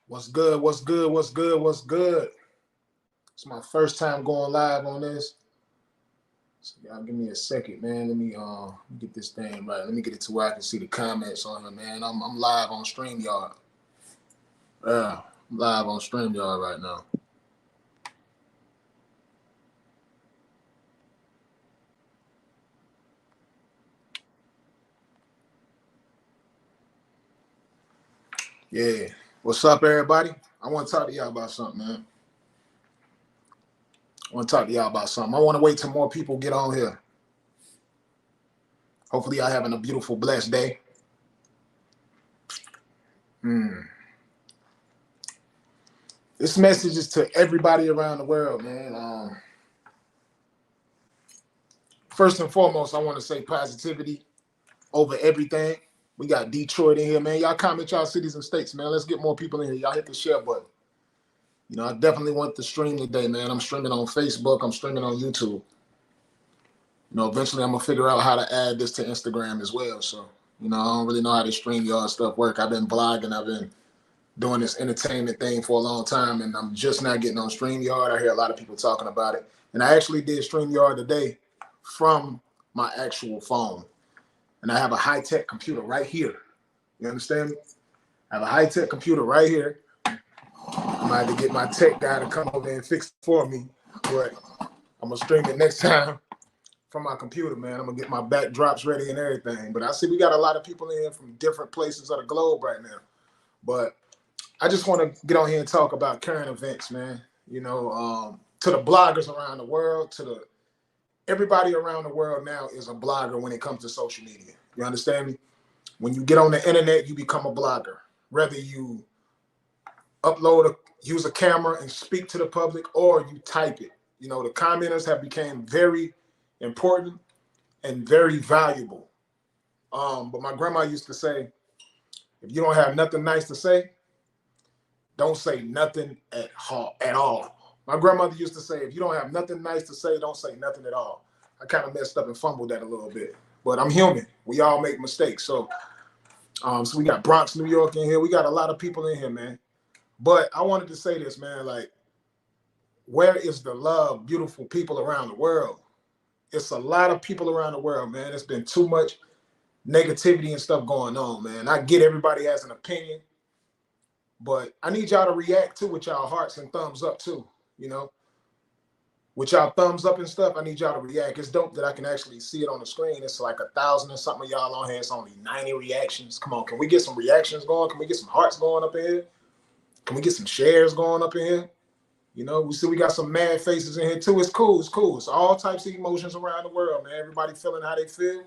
What's good? What's good? What's good? What's good? It's my first time going live on this. So y'all give me a second, man. Let me get this thing right. Let me get it to where I can see the comments on here, man. I'm live on StreamYard. Yeah, I'm live on StreamYard right now. Yeah. What's up, everybody? I want to talk to y'all about something, man. I want to wait till more people get on here. Hopefully, y'all having a beautiful, blessed day. This message is to everybody around the world, man. First and foremost, I want to say positivity over everything. We got Detroit in here, man. Y'all comment y'all cities and states, man. Let's get more people in here. Y'all hit the share button. You know, I definitely want to stream today, man. I'm streaming on Facebook. I'm streaming on YouTube. You know, eventually I'm going to figure out how to add this to Instagram as well. So, you know, I don't really know how this StreamYard stuff work. I've been blogging. I've been doing this entertainment thing for a long time, and I'm just not getting on StreamYard. I hear a lot of people talking about it. And I actually did StreamYard today from my actual phone. And I have a high-tech computer right here. You understand me? I have a high-tech computer right here. I might have to get my tech guy to come over there and fix it for me. But I'm going to stream it next time from my computer, man. I'm going to get my backdrops ready and everything. But I see we got a lot of people in here from different places of the globe right now. But I just want to get on here and talk about current events, man. You know, to the bloggers around the world, everybody around the world now is a blogger when it comes to social media. You understand me? When you get on the internet, you become a blogger. Whether you use a camera and speak to the public, or you type it. You know, the commenters have become very important and very valuable. But my grandma used to say, if you don't have nothing nice to say, don't say nothing at all. My grandmother used to say, if you don't have nothing nice to say, don't say nothing at all. I kind of messed up and fumbled that a little bit, but I'm human. We all make mistakes. So we got Bronx, New York in here. We got a lot of people in here, man. But I wanted to say this, man, like, where is the love, beautiful people around the world? It's a lot of people around the world, man. It's been too much negativity and stuff going on, man. I get everybody has an opinion, but I need y'all to react to with y'all hearts and thumbs up too, you know? With y'all thumbs up and stuff, I need y'all to react. It's dope that I can actually see it on the screen. It's like 1,000 and something of y'all on here. It's only 90 reactions. Come on, can we get some reactions going? Can we get some hearts going up in here? Can we get some shares going up in here? You know, we got some mad faces in here too. It's cool. It's cool. It's all types of emotions around the world, man. Everybody feeling how they feel.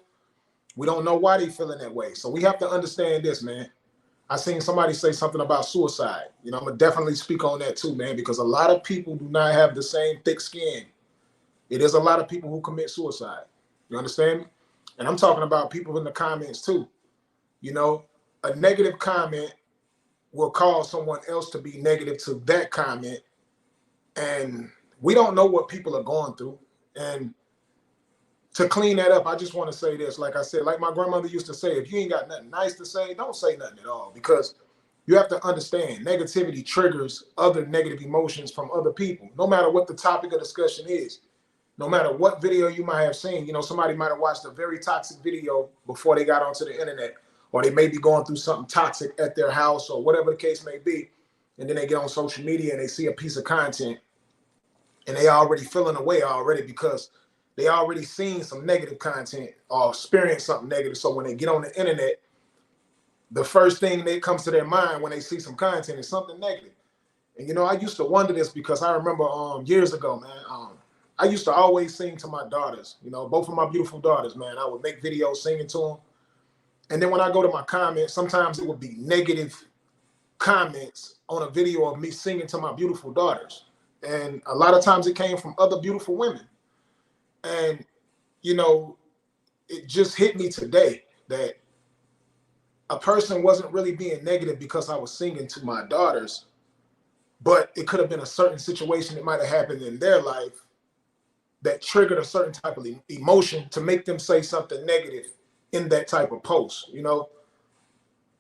We don't know why they feeling that way. So we have to understand this, man. I seen somebody say something about suicide. You know, I'm gonna definitely speak on that too, man, because a lot of people do not have the same thick skin. It is a lot of people who commit suicide. You understand me? And I'm talking about people in the comments too. You know, a negative comment will cause someone else to be negative to that comment. And we don't know what people are going through. And to clean that up, I just want to say this. Like I said, like my grandmother used to say, if you ain't got nothing nice to say, don't say nothing at all. Because you have to understand, negativity triggers other negative emotions from other people, no matter what the topic of discussion is. No matter what video you might have seen, you know, somebody might have watched a very toxic video before they got onto the internet, or they may be going through something toxic at their house or whatever the case may be. And then they get on social media and they see a piece of content and they already feeling away already because they already seen some negative content or experienced something negative. So when they get on the internet, the first thing that comes to their mind when they see some content is something negative. And, you know, I used to wonder this because I remember years ago, man, I used to always sing to my daughters, you know, both of my beautiful daughters, man. I would make videos singing to them. And then when I go to my comments, sometimes it would be negative comments on a video of me singing to my beautiful daughters. And a lot of times it came from other beautiful women. And, you know, it just hit me today that a person wasn't really being negative because I was singing to my daughters, but it could have been a certain situation that might have happened in their life that triggered a certain type of emotion to make them say something negative in that type of post. You know,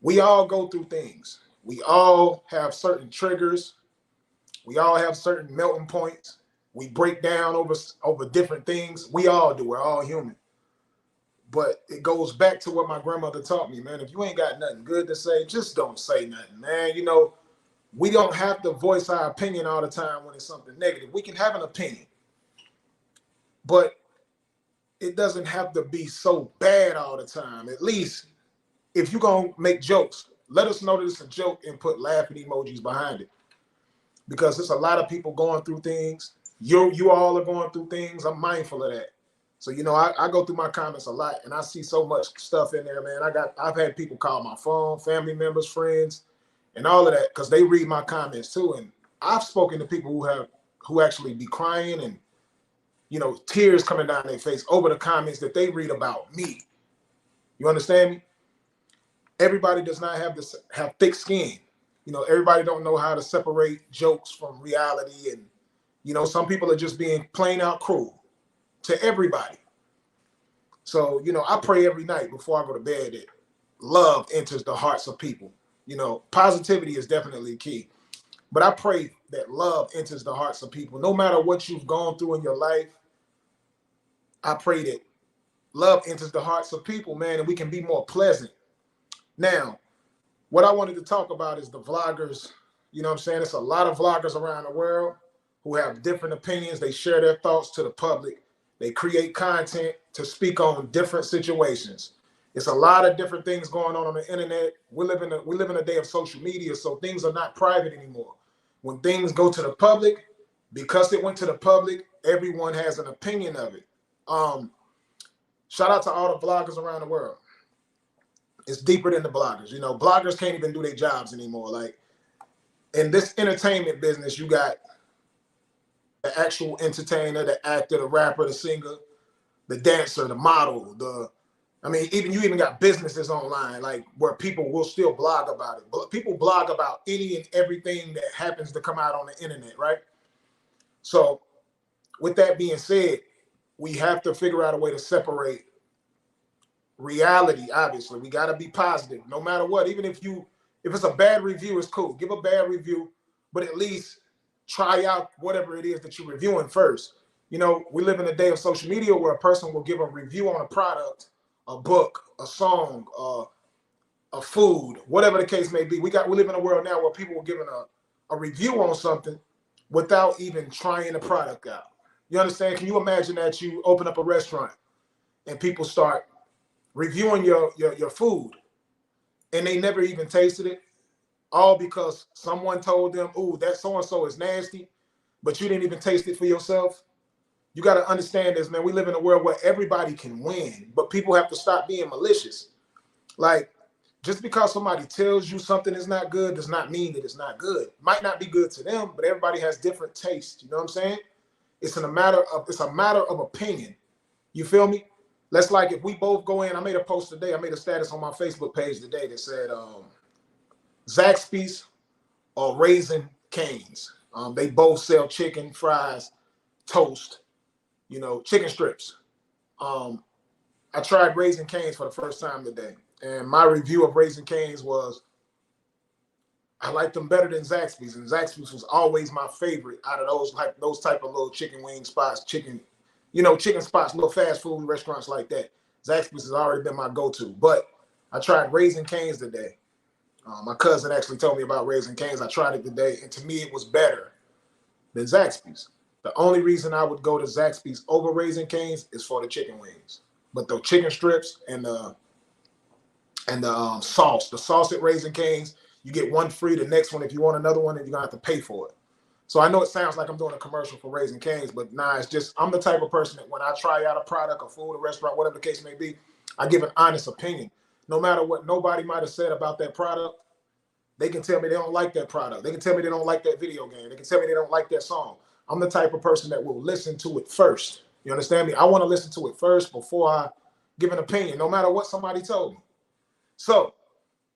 we all go through things. We all have certain triggers. We all have certain melting points. We break down over different things. We all do. We're all human. But it goes back to what my grandmother taught me, man. If you ain't got nothing good to say, just don't say nothing, man. You know, we don't have to voice our opinion all the time when it's something negative. We can have an opinion, but it doesn't have to be so bad all the time. At least if you're going to make jokes, let us know that it's a joke and put laughing emojis behind it. Because there's a lot of people going through things. You all are going through things. I'm mindful of that. So, you know, I go through my comments a lot and I see so much stuff in there, man. I've had people call my phone, family members, friends, and all of that, because they read my comments too. And I've spoken to people who actually be crying and, you know, tears coming down their face over the comments that they read about me. You understand me? Everybody does not have thick skin. You know, everybody don't know how to separate jokes from reality. And, you know, some people are just being plain out cruel to everybody. So, you know, I pray every night before I go to bed that love enters the hearts of people. You know, positivity is definitely key. But I pray that love enters the hearts of people. No matter what you've gone through in your life, I pray that love enters the hearts of people, man, and we can be more pleasant. Now, what I wanted to talk about is the vloggers. You know what I'm saying? It's a lot of vloggers around the world who have different opinions. They share their thoughts to the public. They create content to speak on different situations. It's a lot of different things going on the internet. We live in a day of social media, so things are not private anymore. When things go to the public, because it went to the public, everyone has an opinion of it. Shout out to all the vloggers around the world. It's deeper than the bloggers. You know, bloggers can't even do their jobs anymore. Like, in this entertainment business, you got the actual entertainer, the actor, the rapper, the singer, the dancer, the model, you even got businesses online, like, where people will still blog about it. But people blog about any and everything that happens to come out on the internet, right? So with that being said, we have to figure out a way to separate reality. Obviously, we got to be positive no matter what. Even if it's a bad review, it's cool. Give a bad review, but at least try out whatever it is that you're reviewing first. You know, we live in a day of social media where a person will give a review on a product, a book, a song, a food, whatever the case may be. We live in a world now where people are giving a review on something without even trying the product out. You understand? Can you imagine that you open up a restaurant and people start reviewing your food and they never even tasted it, all because someone told them, "Ooh, that so-and-so is nasty," but you didn't even taste it for yourself? You got to understand this, man. We live in a world where everybody can win, but people have to stop being malicious. Like, just because somebody tells you something is not good does not mean that it's not good. Might not be good to them, but everybody has different tastes. You know what I'm saying? It's a matter of opinion. You feel me? That's like if we both go in. I made a post today. I made a status on my Facebook page today that said Zaxby's or Raising Cane's. They both sell chicken, fries, toast, you know, chicken strips. I tried Raising Cane's for the first time today, and my review of Raising Cane's was I liked them better than Zaxby's, and Zaxby's was always my favorite out of those type of little chicken wing spots, chicken spots, little fast food restaurants like that. Zaxby's has already been my go-to, but I tried Raising Cane's today. My cousin actually told me about Raising Cane's. I tried it today, and to me, it was better than Zaxby's. The only reason I would go to Zaxby's over Raising Cane's is for the chicken wings, but the chicken strips and the sauce at Raising Cane's, you get one free. The next one, if you want another one, then you're gonna have to pay for it. So I know it sounds like I'm doing a commercial for Raising Cane's, but nah, it's just I'm the type of person that when I try out a product, a food, a restaurant, whatever the case may be, I give an honest opinion. No matter what nobody might have said about that product, they can tell me they don't like that product. They can tell me they don't like that video game. They can tell me they don't like that song. I'm the type of person that will listen to it first. You understand me? I want to listen to it first before I give an opinion, no matter what somebody told me. So,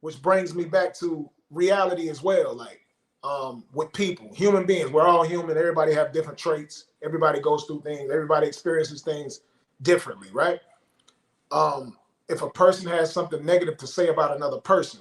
which brings me back to reality as well. Like, with people, human beings, we're all human. Everybody have different traits. Everybody goes through things. Everybody experiences things differently, right? If a person has something negative to say about another person,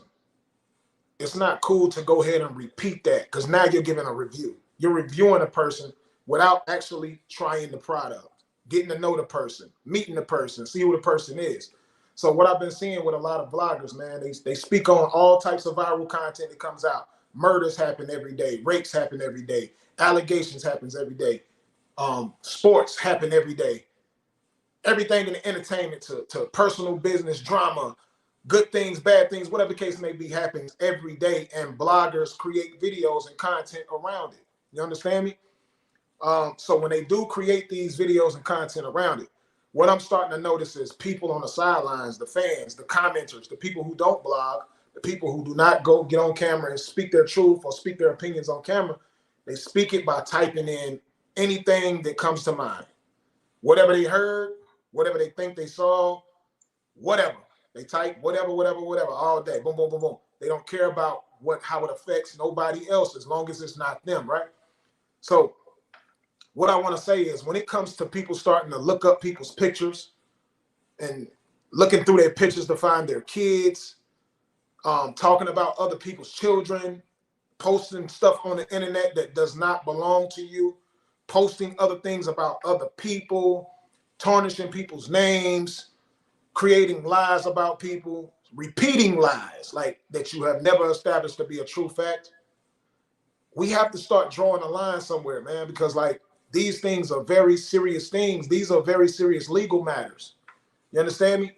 it's not cool to go ahead and repeat that, because now you're giving a review. You're reviewing a person without actually trying the product, getting to know the person, meeting the person, see who the person is. So what I've been seeing with a lot of vloggers, man, they speak on all types of viral content that comes out. Murders happen every day, rapes happen every day, allegations happens every day, sports happen every day. Everything in the entertainment to personal business, drama, good things, bad things, whatever the case may be, happens every day. And bloggers create videos and content around it. You understand me? So when they do create these videos and content around it, what I'm starting to notice is people on the sidelines, the fans, the commenters, the people who don't blog, the people who do not go get on camera and speak their truth or speak their opinions on camera, they speak it by typing in anything that comes to mind. Whatever they heard, whatever they think they saw, whatever. They type whatever all day. Boom, boom, boom, boom. They don't care about how it affects nobody else as long as it's not them, right? So what I want to say is, when it comes to people starting to look up people's pictures and looking through their pictures to find their kids, talking about other people's children, posting stuff on the internet that does not belong to you, posting other things about other people, tarnishing people's names, creating lies about people, repeating lies like that you have never established to be a true fact. We have to start drawing a line somewhere, man, because like, these things are very serious things. These are very serious legal matters. You understand me?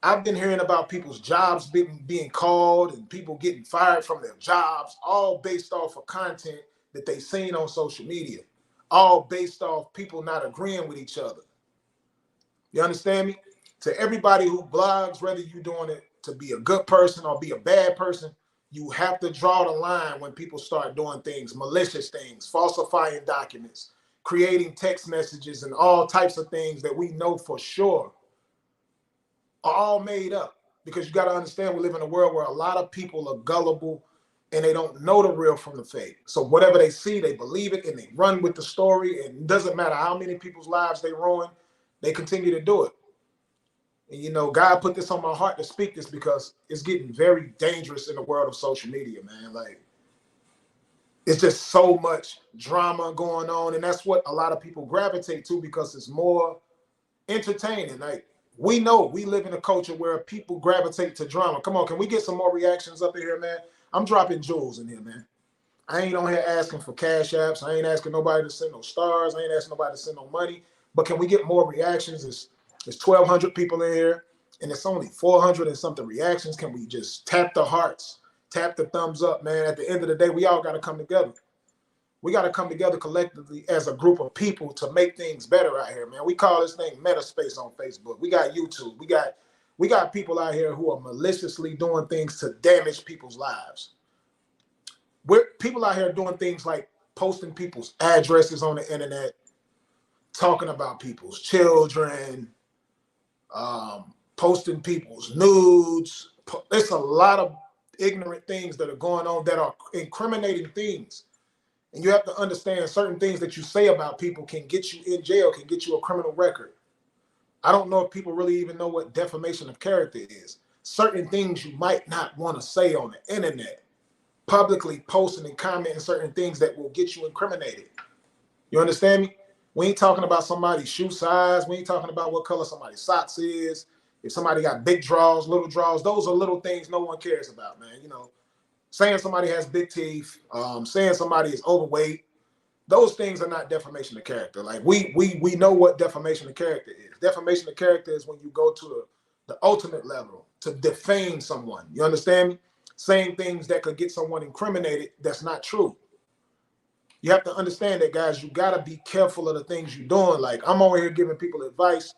I've been hearing about people's jobs being called and people getting fired from their jobs, all based off of content that they've seen on social media, all based off people not agreeing with each other. You understand me? To everybody who blogs, whether you're doing it to be a good person or be a bad person, you have to draw the line when people start doing things, malicious things, falsifying documents, creating text messages and all types of things that we know for sure are all made up. Because you got to understand, we live in a world where a lot of people are gullible and they don't know the real from the fake. So whatever they see, they believe it and they run with the story. And it doesn't matter how many people's lives they ruin, they continue to do it. And, you know, God put this on my heart to speak this because it's getting very dangerous in the world of social media, man. Like, it's just so much drama going on. And that's what a lot of people gravitate to because it's more entertaining. Like, we know we live in a culture where people gravitate to drama. Come on, can we get some more reactions up in here, man? I'm dropping jewels in here, man. I ain't on here asking for cash apps. I ain't asking nobody to send no stars. I ain't asking nobody to send no money. But can we get more reactions? There's 1,200 people in here, and it's only 400 and something reactions. Can we just tap the hearts, tap the thumbs up, man? At the end of the day, we all got to come together. We got to come together collectively as a group of people to make things better out here, man. We call this thing Metaspace on Facebook. We got YouTube. We got people out here who are maliciously doing things to damage people's lives. People out here doing things like posting people's addresses on the internet, talking about people's children, posting people's nudes. There's a lot of ignorant things that are going on that are incriminating things. And you have to understand, certain things that you say about people can get you in jail, can get you a criminal record. I don't know if people really even know what defamation of character is. Certain things you might not want to say on the internet, publicly posting and commenting certain things that will get you incriminated. You understand me? We ain't talking about somebody's shoe size. We ain't talking about what color somebody's socks is. If somebody got big draws, little draws, those are little things no one cares about, man. You know, saying somebody has big teeth, saying somebody is overweight, those things are not defamation of character. Like, we know what defamation of character is. Defamation of character is when you go to the ultimate level to defame someone. You understand me? Saying things that could get someone incriminated that's not true. You have to understand that, guys. You got to be careful of the things you're doing. Like, I'm over here giving people advice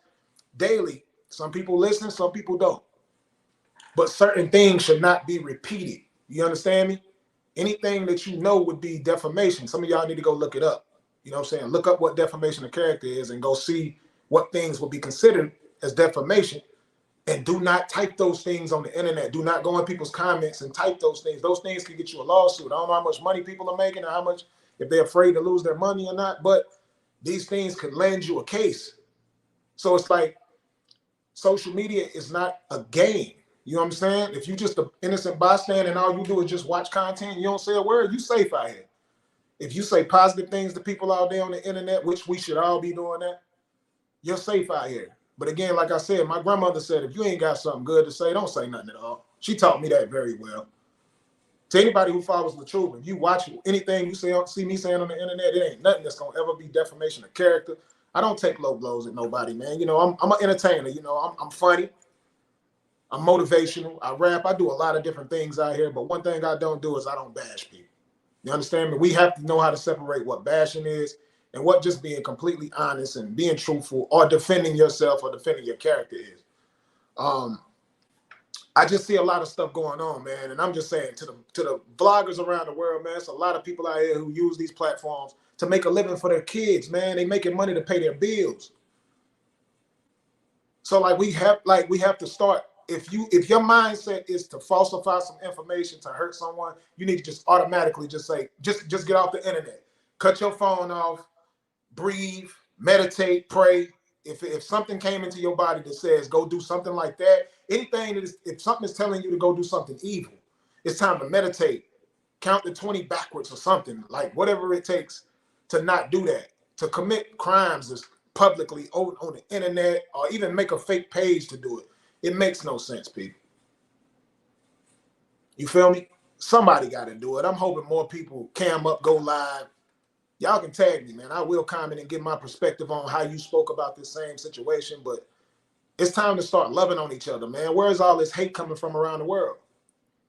daily. Some people listen, some people don't. But certain things should not be repeated. You understand me? Anything that you know would be defamation. Some of y'all need to go look it up. You know what I'm saying? Look up what defamation of character is and go see what things will be considered as defamation. And do not type those things on the internet. Do not go in people's comments and type those things. Those things can get you a lawsuit. I don't know how much money people are making or how much, if they're afraid to lose their money or not, but these things could land you a case. So it's like, social media is not a game. You know what I'm saying? If you just an innocent bystander and all you do is just watch content, you don't say a word, you safe out here. If you say positive things to people out there on the internet, which we should all be doing that, you're safe out here. But again, like I said, my grandmother said, if you ain't got something good to say, don't say nothing at all. She taught me that very well. To anybody who follows the truth, if you watch anything you see me saying on the internet, it ain't nothing that's gonna ever be defamation of character. I don't take low blows at nobody, man. You know, I'm an entertainer. You know, I'm funny. I'm motivational. I rap. I do a lot of different things out here. But one thing I don't do is I don't bash people. You understand me? We have to know how to separate what bashing is and what just being completely honest and being truthful or defending yourself or defending your character is. I just see a lot of stuff going on, man. And I'm just saying to the vloggers around the world, man, it's a lot of people out here who use these platforms to make a living for their kids, man. They making money to pay their bills. So like we have to start. If your mindset is to falsify some information to hurt someone, you need to just automatically just say, just get off the internet. Cut your phone off, breathe, meditate, pray. If something came into your body that says go do something like that, anything that is, if something is telling you to go do something evil, it's time to meditate, count the 20 backwards or something, like whatever it takes to not do that, to commit crimes is publicly on the internet or even make a fake page to do it. It makes no sense, people. You feel me? Somebody got to do it. I'm hoping more people cam up, go live. Y'all can tag me, man. I will comment and give my perspective on how you spoke about this same situation, but it's time to start loving on each other, man. Where's all this hate coming from around the world?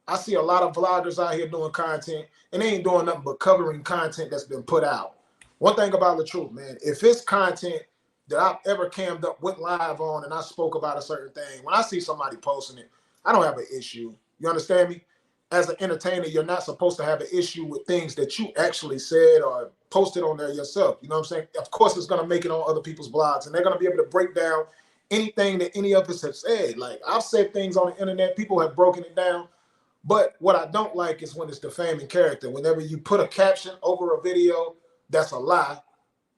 I see a lot of vloggers out here doing content, and they ain't doing nothing but covering content that's been put out. One thing about the truth, man, if it's content that I've ever cammed up, went live on, and I spoke about a certain thing, when I see somebody posting it, I don't have an issue. You understand me? As an entertainer, you're not supposed to have an issue with things that you actually said or posted on there yourself. You know what I'm saying? Of course, it's going to make it on other people's blogs, and they're going to be able to break down anything that any of us have said. Like, I've said things on the internet, people have broken it down. But what I don't like is when it's defaming character. Whenever you put a caption over a video, that's a lie.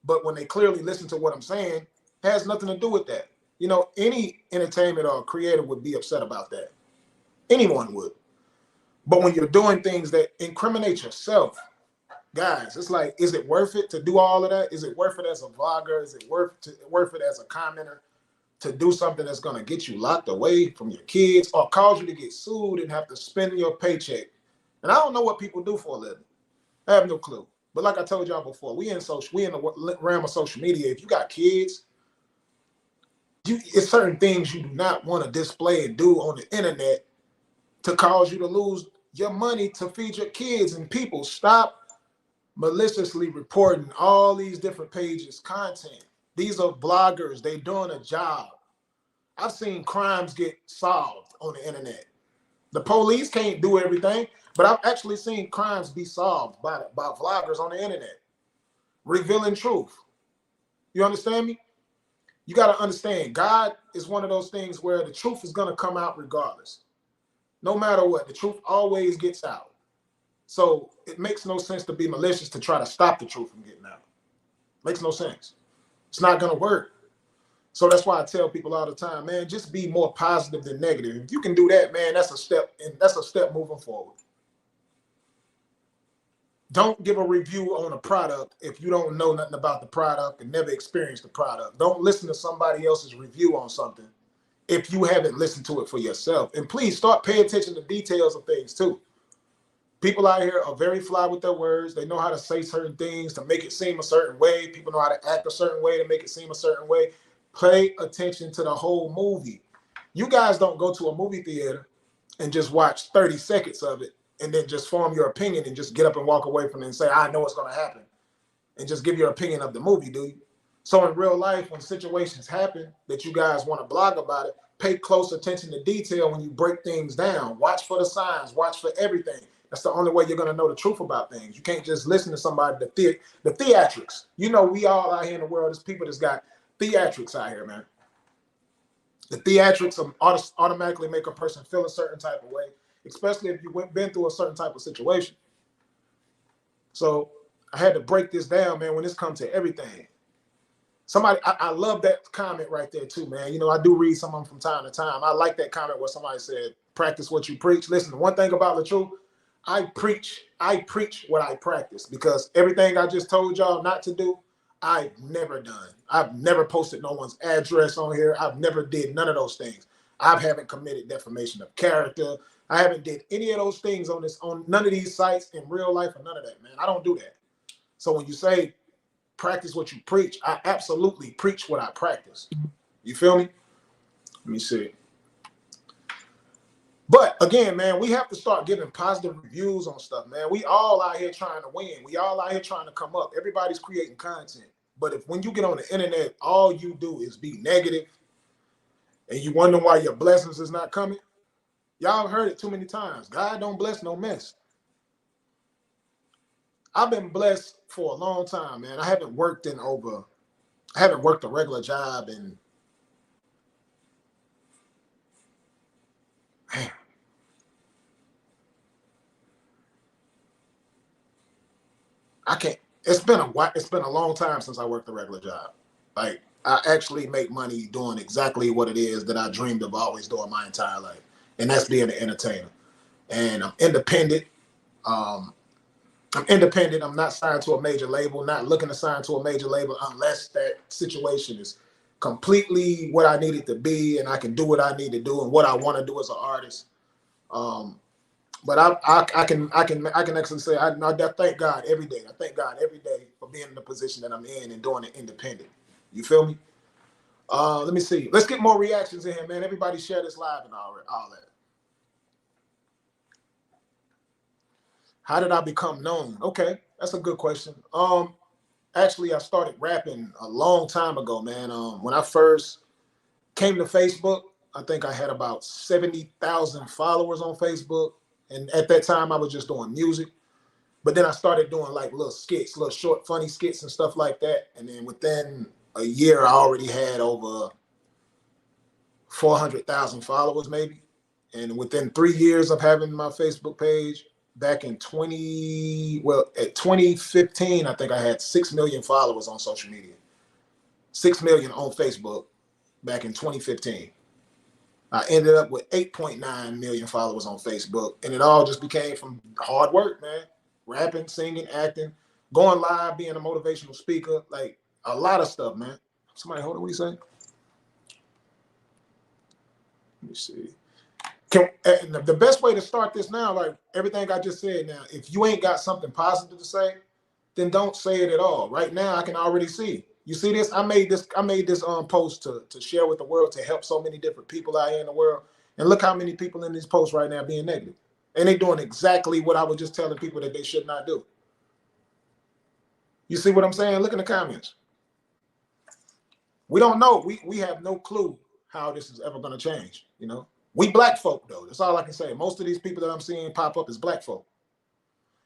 But when they clearly listen to what I'm saying, it has nothing to do with that. You know, any entertainment or creator would be upset about that. Anyone would. But when you're doing things that incriminate yourself, guys, it's like, is it worth it to do all of that? Is it worth it as a vlogger? Is it worth it as a commenter to do something that's going to get you locked away from your kids or cause you to get sued and have to spend your paycheck? And I don't know what people do for a living. I have no clue. But like I told y'all before, we in the realm of social media. If you got kids, it's certain things you do not want to display and do on the internet to cause you to lose your money to feed your kids. And people, stop maliciously reporting all these different pages content. These are bloggers. They doing a job. I've seen crimes get solved on the internet. The police can't do everything, but I've actually seen crimes be solved by vloggers on the internet, revealing truth. You understand me? You got to understand, God is one of those things where the truth is going to come out regardless. No matter what, the truth always gets out. So it makes no sense to be malicious to try to stop the truth from getting out. Makes no sense. It's not going to work. So that's why I tell people all the time, man, just be more positive than negative. If you can do that, man, that's a step, and that's a step moving forward. Don't give a review on a product if you don't know nothing about the product and never experienced the product. Don't listen to somebody else's review on something if you haven't listened to it for yourself. And please start paying attention to details of things too. People out here are very fly with their words. They know how to say certain things to make it seem a certain way. People know how to act a certain way to make it seem a certain way. Pay attention to the whole movie. You guys don't go to a movie theater and just watch 30 seconds of it and then just form your opinion and just get up and walk away from it and say, I know what's going to happen, and just give your opinion of the movie, do you? So in real life, when situations happen that you guys want to blog about it, pay close attention to detail when you break things down. Watch for the signs. Watch for everything. That's the only way you're going to know the truth about things. You can't just listen to somebody, the theatrics. You know, we all out here in the world, there's people that's got theatrics out here, man. The theatrics automatically make a person feel a certain type of way, especially if you've been through a certain type of situation. So I had to break this down, man, when this comes to everything. Somebody, I love that comment right there too, man. You know, I do read some of them from time to time. I like that comment where somebody said, practice what you preach. Listen, one thing about the truth, I preach what I practice, because everything I just told y'all not to do, I've never done. I've never posted no one's address on here. I've never did none of those things. I haven't committed defamation of character. I haven't did any of those things on none of these sites in real life, or none of that, man. I don't do that. So when you say practice what you preach, I absolutely preach what I practice. You feel me? Let me see. But again, man, we have to start giving positive reviews on stuff, man. We all out here trying to win. We all out here trying to come up. Everybody's creating content. But if when you get on the internet, all you do is be negative and you wonder why your blessings is not coming, y'all heard it too many times. God don't bless no mess. I've been blessed for a long time, man. I haven't worked a regular job in, man. It's been a long time since I worked a regular job. Like, I actually make money doing exactly what it is that I dreamed of always doing my entire life. And that's being an entertainer. And I'm independent. I'm not signed to a major label, not looking to sign to a major label unless that situation is completely what I need it to be and I can do what I need to do and what I want to do as an artist. But I can actually say I thank God every day. I thank God every day for being in the position that I'm in and doing it independent. You feel me? Let me see. Let's get more reactions in here, man. Everybody share this live and all that. How did I become known? Okay, that's a good question. Actually, I started rapping a long time ago, man. When I first came to Facebook, I think I had about 70,000 followers on Facebook. And at that time, I was just doing music. But then I started doing like little skits, little short, funny skits and stuff like that. And then within a year, I already had over 400,000 followers, maybe. And within 3 years of having my Facebook page, back in 2015, I think I had 6 million followers on social media. 6 million on Facebook back in 2015. I ended up with 8.9 million followers on Facebook, and it all just became from hard work, man. Rapping, singing, acting, going live, being a motivational speaker, like a lot of stuff, man. Somebody hold on, what do you say? Let me see. The best way to start this now, like everything I just said now, if you ain't got something positive to say, then don't say it at all. Right now, I can already see. You see this? I made this post to share with the world, to help so many different people out here in the world. And look how many people in these posts right now being negative. And they doing exactly what I was just telling people that they should not do. You see what I'm saying? Look in the comments. We don't know. We have no clue how this is ever going to change, you know? We black folk, though. That's all I can say. Most of these people that I'm seeing pop up is black folk.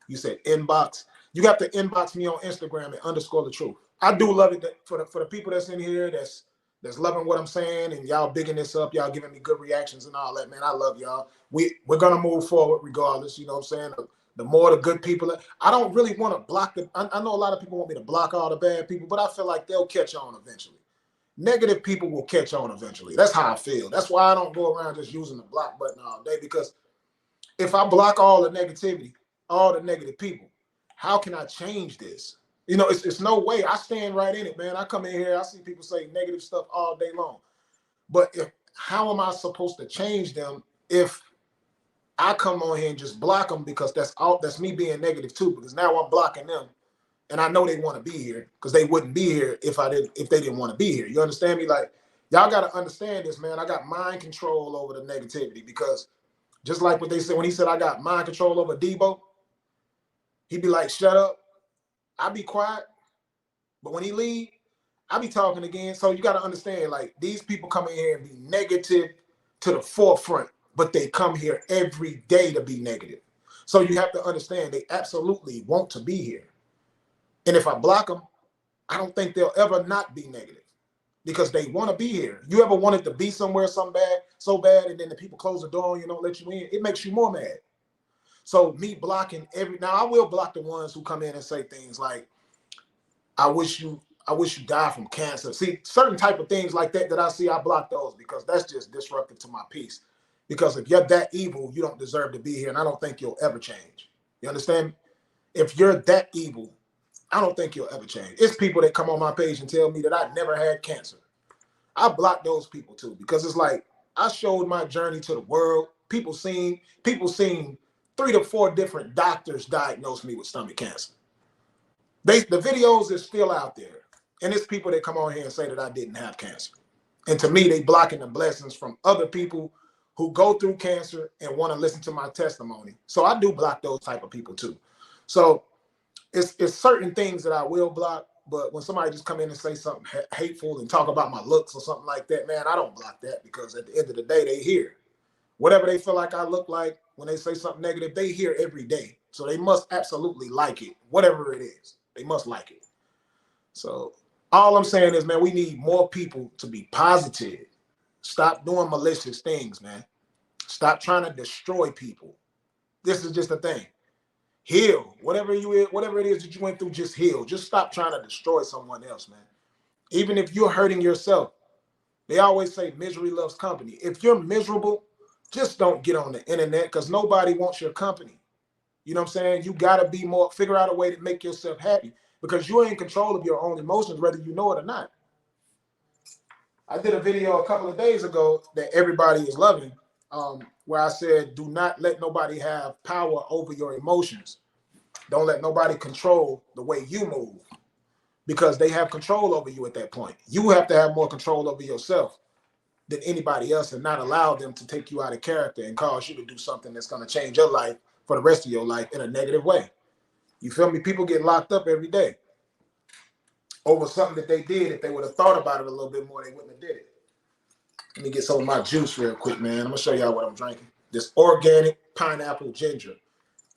You said inbox. You got to inbox me on Instagram at _the_truth. I do love it for the people that's in here that's loving what I'm saying and y'all bigging this up, y'all giving me good reactions and all that, man. I love y'all. We're gonna move forward regardless. You know what I'm saying? The more the good people. I don't really want to block the. I know a lot of people want me to block all the bad people, but I feel like they'll catch on eventually. Negative people will catch on eventually. That's how I feel. That's why I don't go around just using the block button all day, because if I block all the negativity, all the negative people, how can I change this? You know, it's no way. I stand right in it, man. I come in here, I see people say negative stuff all day long. But how am I supposed to change them if I come on here and just block them? Because that's me being negative too, because now I'm blocking them. And I know they want to be here, because they wouldn't be here if they didn't want to be here. You understand me? Like, y'all got to understand this, man. I got mind control over the negativity, because just like what they said, when he said I got mind control over Debo, he'd be like, shut up. I be quiet. But when he leave, I be talking again. So you got to understand, like, these people come in here and be negative to the forefront, but they come here every day to be negative. So you have to understand they absolutely want to be here. And if I block them, I don't think they'll ever not be negative, because they want to be here. You ever wanted to be somewhere so bad, and then the people close the door and you don't let you in? It makes you more mad. So me blocking now I will block the ones who come in and say things like, I wish you die from cancer. See, certain type of things like that I see, I block those, because that's just disruptive to my peace. Because if you're that evil, you don't deserve to be here. And I don't think you'll ever change. You understand? If you're that evil, I don't think you'll ever change. It's people that come on my page and tell me that I never had cancer. I block those people too, because it's like I showed my journey to the world. People seen 3 to 4 different doctors diagnose me with stomach cancer. The videos is still out there. And it's people that come on here and say that I didn't have cancer. And to me, they blocking the blessings from other people who go through cancer and want to listen to my testimony. So I do block those type of people too. So it's certain things that I will block, but when somebody just come in and say something hateful and talk about my looks or something like that, man, I don't block that, because at the end of the day, they hear whatever they feel like I look like. When they say something negative, they hear every day. So they must absolutely like it, whatever it is. They must like it. So all I'm saying is, man, we need more people to be positive. Stop doing malicious things, man. Stop trying to destroy people. This is just the thing. Heal. Whatever it is that you went through, just heal. Just stop trying to destroy someone else, man. Even if you're hurting yourself. They always say misery loves company. If you're miserable, just don't get on the internet, because nobody wants your company. You know what I'm saying? You got to be more, figure out a way to make yourself happy, because you're in control of your own emotions, whether you know it or not. I did a video a couple of days ago that everybody is loving, where I said, do not let nobody have power over your emotions. Don't let nobody control the way you move, because they have control over you at that point. You have to have more control over yourself than anybody else, and not allow them to take you out of character and cause you to do something that's going to change your life for the rest of your life in a negative way. You feel me? People get locked up every day over something that they did. If they would have thought about it a little bit more, they wouldn't have did it. Let me get some of my juice real quick, man. I'm going to show y'all what I'm drinking. This organic pineapple ginger.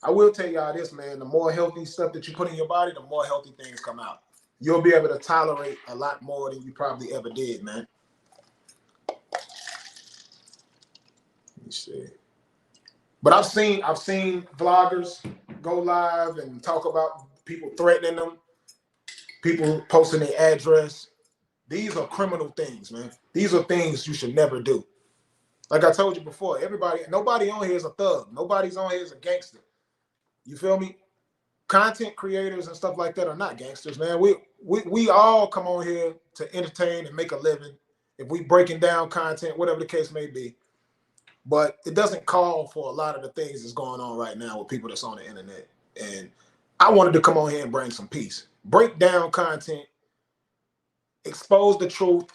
I will tell y'all this, man. The more healthy stuff that you put in your body, the more healthy things come out. You'll be able to tolerate a lot more than you probably ever did, man. Let me see. But I've seen vloggers go live and talk about people threatening them, people posting their address. These are criminal things, man. These are things you should never do. Like I told you before, nobody on here is a thug. Nobody's on here is a gangster. You feel me? Content creators and stuff like that are not gangsters, man. We all come on here to entertain and make a living. If we breaking down content, whatever the case may be. But it doesn't call for a lot of the things that's going on right now with people that's on the internet. And I wanted to come on here and bring some peace. Break down content, expose the truth,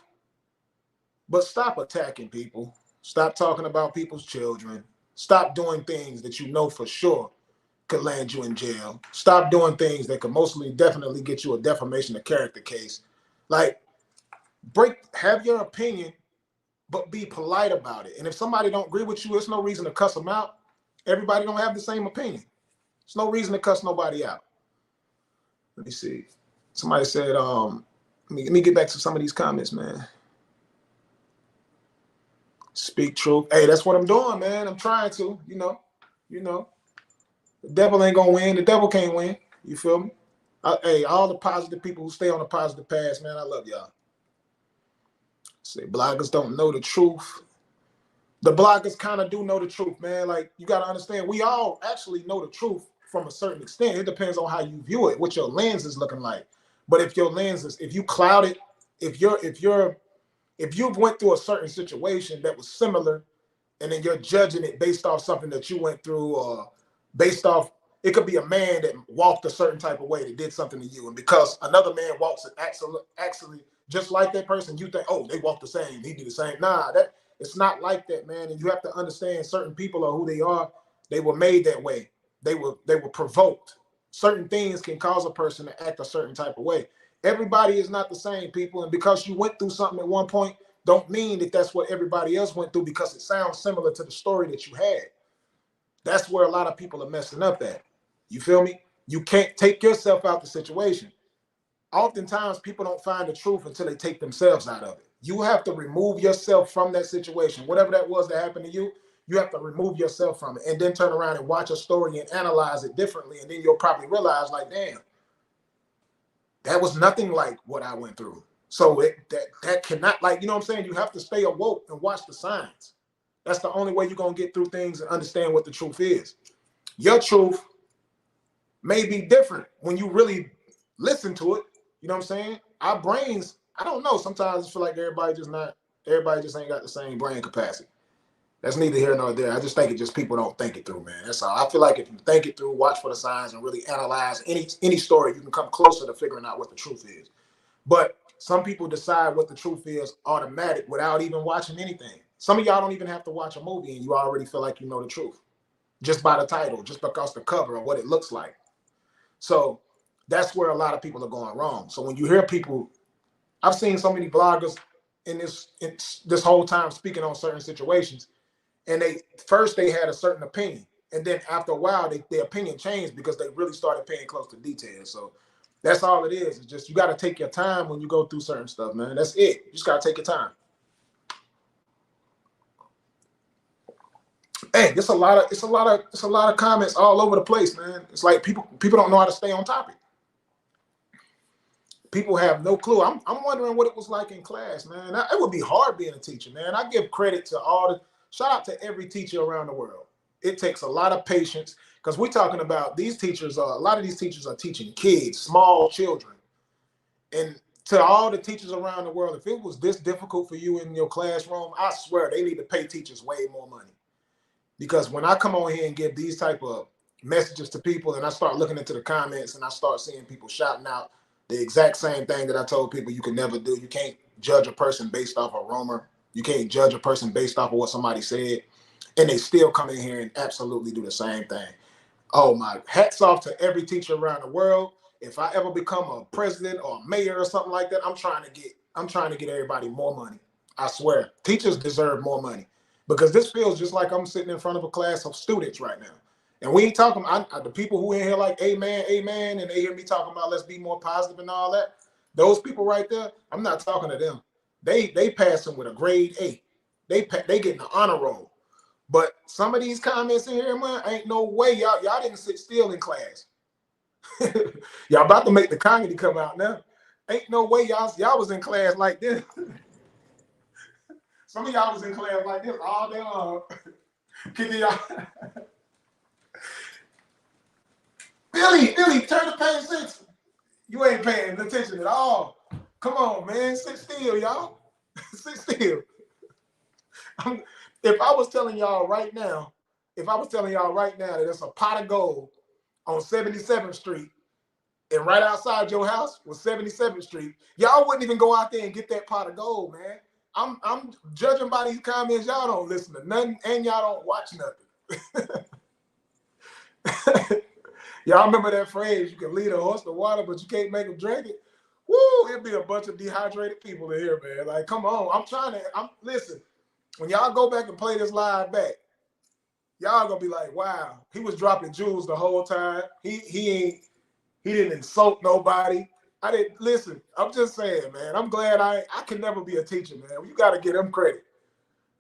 but stop attacking people. Stop talking about people's children. Stop doing things that you know for sure could land you in jail. Stop doing things that could definitely get you a defamation of character case. Like, have your opinion, but be polite about it. And if somebody don't agree with you, there's no reason to cuss them out. Everybody don't have the same opinion. There's no reason to cuss nobody out. Let me see. Somebody said, let me get back to some of these comments, man. Speak truth. Hey, that's what I'm doing, man. I'm trying to, you know. The devil ain't gonna win. The devil can't win. You feel me? Hey, all the positive people who stay on the positive path, man, I love y'all. Say bloggers don't know the truth. The bloggers kind of do know the truth, man. Like, you got to understand, we all actually know the truth from a certain extent. It depends on how you view it, what your lens is looking like. But if your lens is, if you cloud it, if you've went through a certain situation that was similar, and then you're judging it based off something that you went through, or based off, it could be a man that walked a certain type of way that did something to you, and because another man walks it actually just like that person, you think, oh, they walk the same, he did the same. Nah, it's not like that, man. And you have to understand, certain people are who they are. They were made that way. They were provoked. Certain things can cause a person to act a certain type of way. Everybody is not the same, people. And because you went through something at one point, don't mean that that's what everybody else went through, because it sounds similar to the story that you had. That's where a lot of people are messing up at. You feel me? You can't take yourself out the situation. Oftentimes, people don't find the truth until they take themselves out of it. You have to remove yourself from that situation. Whatever that was that happened to you, you have to remove yourself from it, and then turn around and watch a story and analyze it differently. And then you'll probably realize, like, damn, that was nothing like what I went through. So that cannot, like, you know what I'm saying? You have to stay awoke and watch the signs. That's the only way you're going to get through things and understand what the truth is. Your truth may be different when you really listen to it. You know what I'm saying? Our brains, I don't know. Sometimes I feel like everybody just ain't got the same brain capacity. That's neither here nor there. I just think it just people don't think it through, man. That's all. I feel like if you think it through, watch for the signs, and really analyze any story, you can come closer to figuring out what the truth is. But some people decide what the truth is automatic without even watching anything. Some of y'all don't even have to watch a movie and you already feel like you know the truth just by the title, just because the cover of what it looks like. So that's where a lot of people are going wrong. So when you hear people, I've seen so many bloggers in this whole time speaking on certain situations, and they had a certain opinion, and then after a while their opinion changed because they really started paying close to details. So that's all it is. It's just you got to take your time when you go through certain stuff, man. That's it. You just got to take your time. Hey, it's a lot of comments all over the place, man. It's like people don't know how to stay on topic. People have no clue. I'm wondering what it was like in class, man. It would be hard being a teacher, man. I give credit to shout out to every teacher around the world. It takes a lot of patience because we're talking about these teachers. A lot of these teachers are teaching kids, small children. And to all the teachers around the world, if it was this difficult for you in your classroom, I swear they need to pay teachers way more money. Because when I come on here and give these type of messages to people and I start looking into the comments and I start seeing people shouting out the exact same thing that I told people you can never do. You can't judge a person based off a rumor. You can't judge a person based off of what somebody said. And they still come in here and absolutely do the same thing. Oh, my hats off to every teacher around the world. If I ever become a president or a mayor or something like that, I'm trying to get everybody more money. I swear. Teachers deserve more money. Because this feels just like I'm sitting in front of a class of students right now. And we ain't talking, the people who in here like, amen, amen, and they hear me talking about let's be more positive and all that. Those people right there, I'm not talking to them. They passing with a grade A. They getting an honor roll. But some of these comments in here, man, ain't no way y'all didn't sit still in class. Y'all about to make the comedy come out now. Ain't no way y'all was in class like this. Some of y'all was in class like this all day long. Kicking y'all. Billy, turn the page 6. You ain't paying attention at all. Come on, man. Sit still, y'all. Sit still. If I was telling y'all right now that it's a pot of gold on 77th Street and right outside your house was 77th Street, y'all wouldn't even go out there and get that pot of gold, man. I'm judging by these comments. Y'all don't listen to nothing and y'all don't watch nothing. Y'all remember that phrase, you can lead a horse to water, but you can't make him drink it? Woo, it'd be a bunch of dehydrated people in here, man. Like, come on. Listen, when y'all go back and play this live back, y'all gonna be like, wow, he was dropping jewels the whole time. He didn't insult nobody. I didn't listen. I'm just saying, man. I'm glad I can never be a teacher, man. You got to give them credit.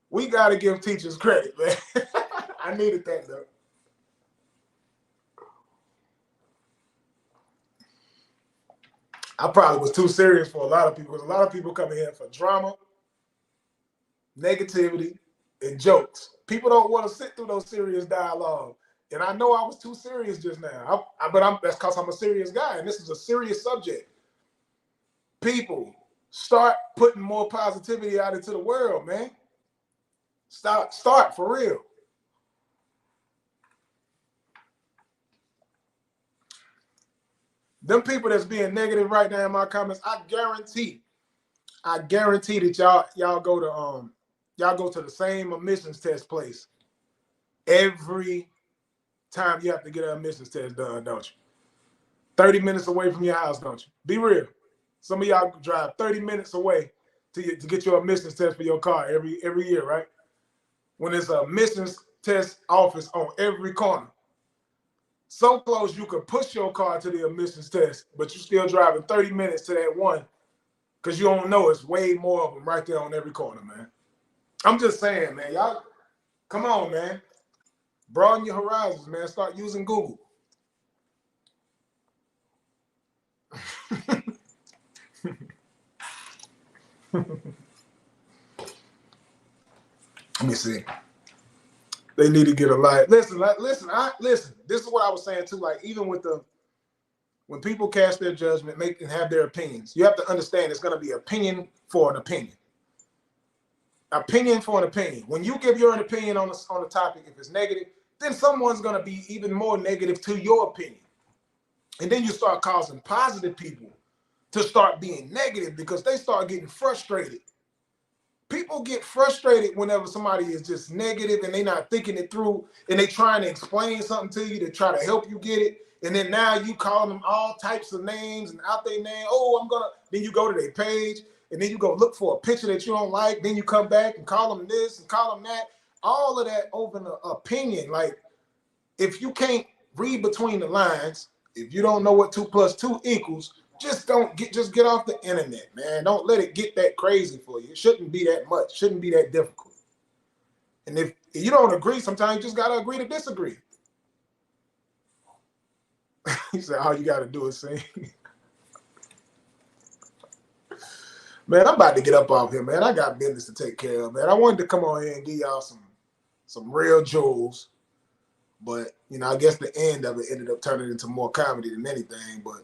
We got to give teachers credit, man. I needed that though. I probably was too serious for a lot of people because a lot of people come in here for drama, negativity, and jokes. People don't want to sit through those serious dialogue. And I know I was too serious just now. That's because I'm a serious guy, and this is a serious subject. People, start putting more positivity out into the world, man. Start for real. Them people that's being negative right now in my comments, I guarantee that y'all go to the same admissions test place every time you have to get an admissions test done, don't you? 30 minutes away from your house, don't you? Be real. Some of y'all drive 30 minutes away to get your admissions test for your car every year, right? When there's an admissions test office on every corner. So close you could push your car to the admissions test, but you're still driving 30 minutes to that one because you don't know it's way more of them right there on every corner, man. I'm just saying, man. Y'all, come on, man. Broaden your horizons, man. Start using Google. Let me see. They need to get a light. Listen. This is what I was saying too. Like even with when people cast their judgment, make and have their opinions, you have to understand it's going to be opinion for an opinion. Opinion for an opinion. When you give your opinion on a topic, if it's negative, then someone's going to be even more negative to your opinion. And then you start causing positive people to start being negative because they start getting frustrated. People get frustrated whenever somebody is just negative and they're not thinking it through and they trying to explain something to you to try to help you get it. And then now you call them all types of names and out their name. Oh, then you go to their page and then you go look for a picture that you don't like. Then you come back and call them this and call them that. All of that over an opinion. Like if you can't read between the lines, if you don't know what 2 + 2 equals, just get off the internet, man. Don't let it get that crazy for you. It shouldn't be that much. It shouldn't be that difficult. And if you don't agree, sometimes you just gotta agree to disagree. He said, all you gotta do is sing. Man, I'm about to get up off here, man. I got business to take care of, man. I wanted to come on here and give y'all some real jewels. But, I guess the end of it ended up turning into more comedy than anything. But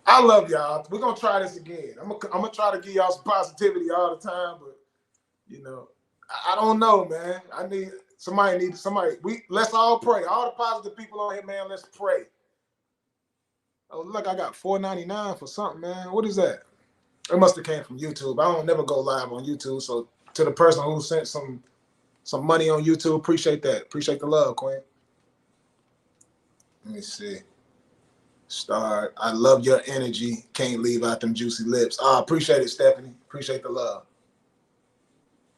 I love y'all. We're going to try this again. I'm going to try to give y'all some positivity all the time. But, I don't know, man. Somebody. Let's all pray. All the positive people on here, man, let's pray. Oh, look, I got $4.99 for something, man. What is that? It must have came from YouTube. I don't never go live on YouTube. So to the person who sent some money on YouTube, appreciate that. Appreciate the love, Queen. Let me see. Start. I love your energy. Can't leave out them juicy lips. Appreciate it, Stephanie. Appreciate the love.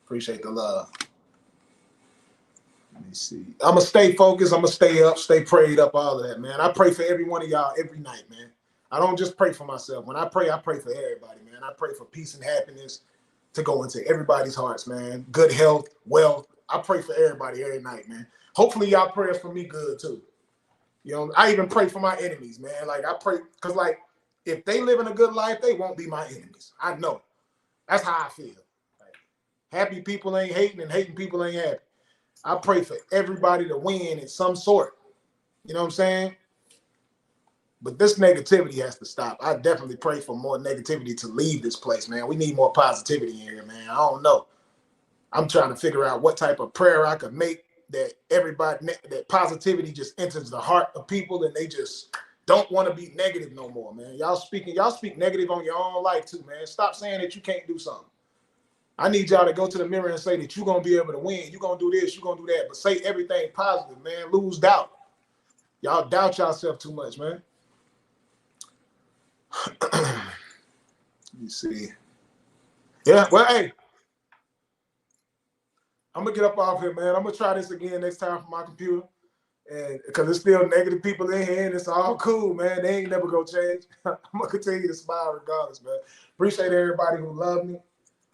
Appreciate the love. Let me see. I'm going to stay focused. I'm going to stay up, stay prayed up, all of that, man. I pray for every one of y'all every night, man. I don't just pray for myself. When I pray for everybody, man. I pray for peace and happiness to go into everybody's hearts, man. Good health, wealth. I pray for everybody every night, man. Hopefully y'all prayers for me good too. I even pray for my enemies, man. Like I pray, because like if they live in a good life, they won't be my enemies. I know. That's how I feel. Like, happy people ain't hating and hating people ain't happy. I pray for everybody to win in some sort. You know what I'm saying? But this negativity has to stop. I definitely pray for more negativity to leave this place, man. We need more positivity in here, man. I don't know. I'm trying to figure out what type of prayer I could make that that positivity just enters the heart of people and they just don't want to be negative no more, man. Y'all speak negative on your own life too, man. Stop saying that you can't do something. I need y'all to go to the mirror and say that you're going to be able to win. You're going to do this, you're going to do that. But say everything positive, man. Lose doubt. Y'all doubt yourself too much, man. Let me see. Yeah, well, hey. I'm going to get up off here, man. I'm going to try this again next time from my computer. And because there's still negative people in here and it's all cool, man. They ain't never going to change. I'm going to continue to smile regardless, man. Appreciate everybody who loved me.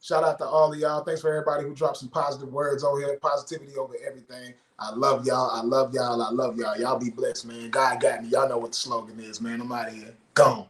Shout out to all of y'all. Thanks for everybody who dropped some positive words over here. Positivity over everything. I love y'all. I love y'all. I love y'all. Y'all be blessed, man. God got me. Y'all know what the slogan is, man. I'm out of here. Gone.